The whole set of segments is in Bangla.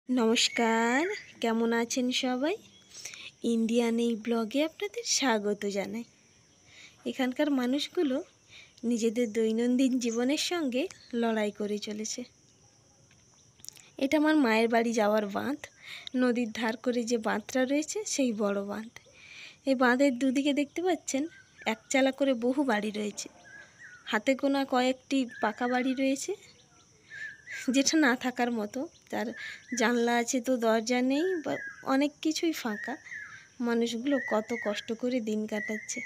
নমস্কার, কেমন আছেন সবাই? ইন্ডিয়ান এই ব্লগে আপনাদের স্বাগত জানাই। এখানকার মানুষগুলো নিজেদের দৈনন্দিন জীবনের সঙ্গে লড়াই করে চলেছে। এটা আমার মায়ের বাড়ি যাওয়ার বাঁধ। নদীর ধার করে যে বাঁধটা রয়েছে সেই বড় বাঁধ। এই বাঁধের দুদিকে দেখতে পাচ্ছেন একচালা করে বহু বাড়ি রয়েছে। হাতে গোনা কয়েকটি পাকা বাড়ি রয়েছে, যেটা না থাকার মতো। তার জানলা আছে তো দরজা নেই, বা অনেক কিছুই ফাঁকা। মানুষগুলো কত কষ্ট করে দিন কাটাচ্ছে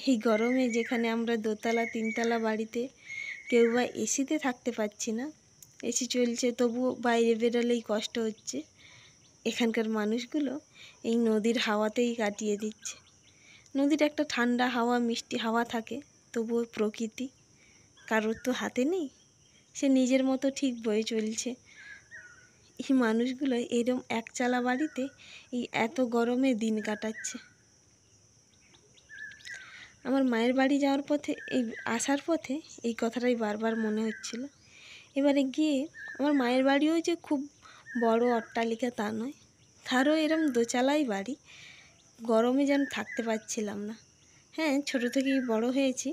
এই গরমে, যেখানে আমরা দোতলা তিনতলা বাড়িতে কেউ বা এসিতে থাকতে পারছি না। এসি চলছে তবুও বাইরে বেরোলেই কষ্ট হচ্ছে। এখানকার মানুষগুলো এই নদীর হাওয়াতেই কাটিয়ে দিচ্ছে। নদীর একটা ঠান্ডা হাওয়া, মিষ্টি হাওয়া থাকে, তবুও প্রকৃতি কারোর তো হাতে নেই, সে নিজের মতো ঠিক বয়ে চলছে। এই মানুষগুলো এরম একচালা বাড়িতে এই এত গরমে দিন কাটাচ্ছে। আমার মায়ের বাড়ি যাওয়ার পথে, এই আসার পথে এই কথাটাই বারবার মনে হচ্ছিল। এবারে গিয়ে আমার মায়ের বাড়িও যে খুব বড় অট্টালিকা তা নয়, তারও এরম দোচালাই বাড়ি। গরমে যেন থাকতে পারছিলাম না। হ্যাঁ, ছোটো থেকেই বড় হয়েছি,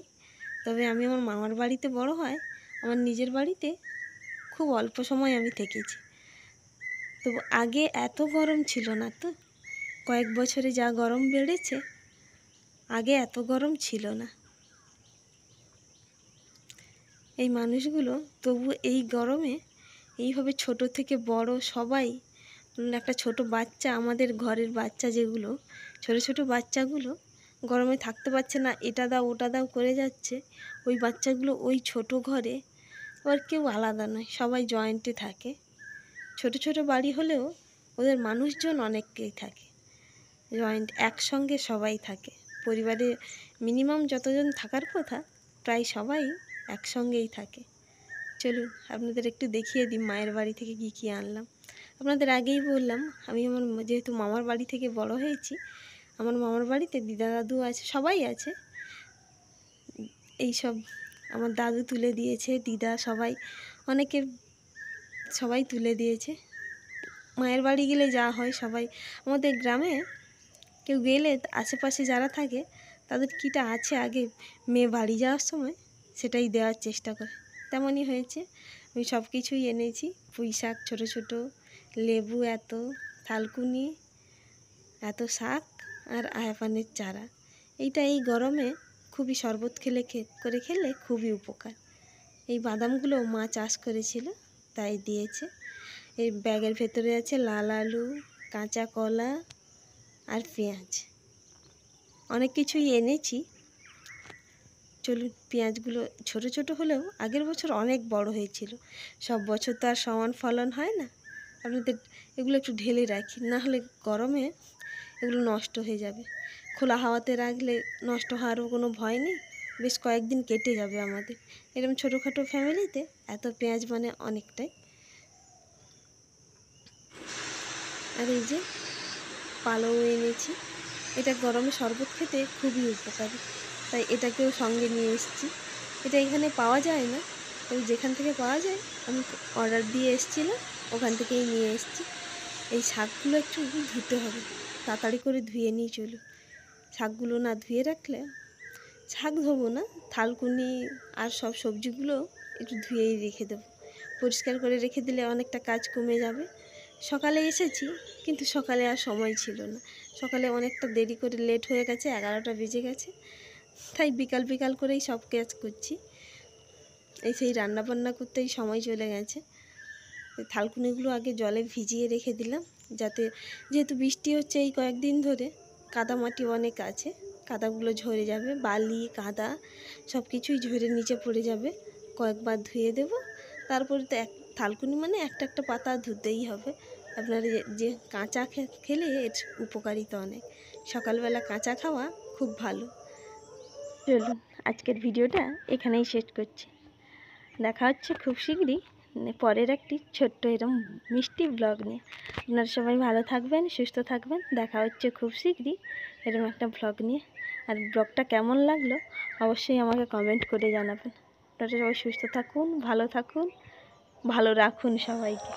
তবে আমি আমার মামার বাড়িতে বড় হয়, আমার নিজের বাড়িতে খুব অল্প সময় আমি থেকেছি। তো আগে এত গরম ছিল না, তো কয়েক বছরে যা গরম বেড়েছে, আগে এত গরম ছিল না। এই মানুষগুলো তবু এই গরমে এইভাবে ছোট থেকে বড় সবাই, একটা ছোট বাচ্চা, আমাদের ঘরের বাচ্চা যেগুলো ছোট ছোট বাচ্চাগুলো গরমে থাকতে পারছে না, এটা দাও ওটা দাও করে যাচ্ছে। ওই বাচ্চাগুলো ওই ছোট ঘরে, আবার কেউ আলাদা নয়, সবাই জয়েন্টে থাকে। ছোট ছোট বাড়ি হলেও ওদের মানুষজন অনেককেই থাকে, জয়েন্ট একসঙ্গে সবাই থাকে। পরিবারে মিনিমাম যতজন থাকার কথা প্রায় সবাই একসঙ্গেই থাকে। চলুন আপনাদের একটু দেখিয়ে দিই মায়ের বাড়ি থেকে কী কী আনলাম। আপনাদের আগেই বললাম, আমি আমার যেহেতু মামার বাড়ি থেকে বড় হয়েছি, আমার মামার বাড়িতে দিদা দাদু আছে, সবাই আছে। এইসব আমার দাদু তুলে দিয়েছে, দিদা সবাই, অনেকে সবাই তুলে দিয়েছে। মায়ের বাড়ি গেলে যা হয়, সবাই আমাদের গ্রামে কেউ গেলে আশেপাশে যারা থাকে তাদের কীটা আছে আগে মেয়ে বাড়ি যাওয়ার সময় সেটাই দেওয়ার চেষ্টা করে। তেমনই হয়েছে, আমি সব কিছুই এনেছি। পুঁই শাক ছোটো ছোটো, লেবু এত, থালকুনি এত, শাক আর আয়াপানের চারা। এইটা এই গরমে খুবই শরবত করে খেলে খুবই উপকার। এই বাদামগুলো মা চাষ করেছিল, তাই দিয়েছে। এই ব্যাগের ভেতরে আছে লাল আলু, কাঁচা কলা আর পেঁয়াজ, অনেক কিছুই এনেছি। চলুন, পেঁয়াজগুলো ছোট ছোট হলেও আগের বছর অনেক বড় হয়েছিল। সব বছর তো আর সমান ফলন হয় না। আপনাদের এগুলো একটু ঢেলে রাখি, না হলে গরমে এগুলো নষ্ট হয়ে যাবে। খোলা হাওয়াতে রাখলে নষ্ট হওয়ারও কোনো ভয় নেই, বেশ কয়েকদিন কেটে যাবে আমাদের। এরকম ছোটোখাটো ফ্যামিলিতে এত পেঁয়াজ মানে অনেকটাই। আর এই যে পালং এনেছি, এটা গরমে শরবত খেতে খুবই উপকারী, তাই এটাকেও সঙ্গে নিয়ে এসেছি। এটা এখানে পাওয়া যায় না, তবে যেখান থেকে পাওয়া যায় আমি অর্ডার দিয়ে এসেছিলাম, ওখান থেকেই নিয়ে এসেছি। এই শাকগুলো একটু ধুতে হবে, তাড়াতাড়ি করে ধুয়ে নিই। চলো, শাকগুলো না ধুয়ে রাখলে, শাক ধোবো না, থালকুনি আর সব সবজিগুলো একটু ধুয়েই রেখে দেবো। পরিষ্কার করে রেখে দিলে অনেকটা কাজ কমে যাবে। সকালে এসেছি, কিন্তু সকালে আর সময় ছিল না। সকালে অনেকটা দেরি করে, লেট হয়ে গেছে, 11টা বেজে গেছে, তাই বিকাল বিকাল করেই সব কাজ করছি। এই সেই রান্নাবান্না করতেই সময় চলে গেছে। থালকুনিগুলো আগে জলে ভিজিয়ে রেখে দিলাম, যাতে, যেহেতু বৃষ্টি হচ্ছে এই কয়েকদিন ধরে, কাদা মাটি অনেক আছে, কাদাগুলো ঝরে যাবে, বালি কাদা সব কিছুই ঝরে নিচে পড়ে যাবে। কয়েকবার ধুয়ে দেব, তারপরে তো থালকুনি মানে একটা একটা পাতা ধুতেই হবে। আপনারা যে কাঁচা খেলে এর উপকারিতা অনেক, সকালবেলা কাঁচা খাওয়া খুব ভালো। চলুন, আজকের ভিডিওটা এখানেই শেষ করছি। দেখা হচ্ছে খুব শীঘ্রই পরের একটি ছোট্ট এরম মিষ্টি ব্লগ নিয়ে। আপনারা সবাই ভালো থাকবেন, সুস্থ থাকবেন। দেখা হচ্ছে খুব শীঘ্রই এরম একটা ব্লগ নিয়ে। আর ব্লগটা কেমন লাগলো অবশ্যই আমাকে কমেন্ট করে জানাবেন। আপনারা সবাই সুস্থ থাকুন, ভালো থাকুন, ভালো রাখুন সবাইকে।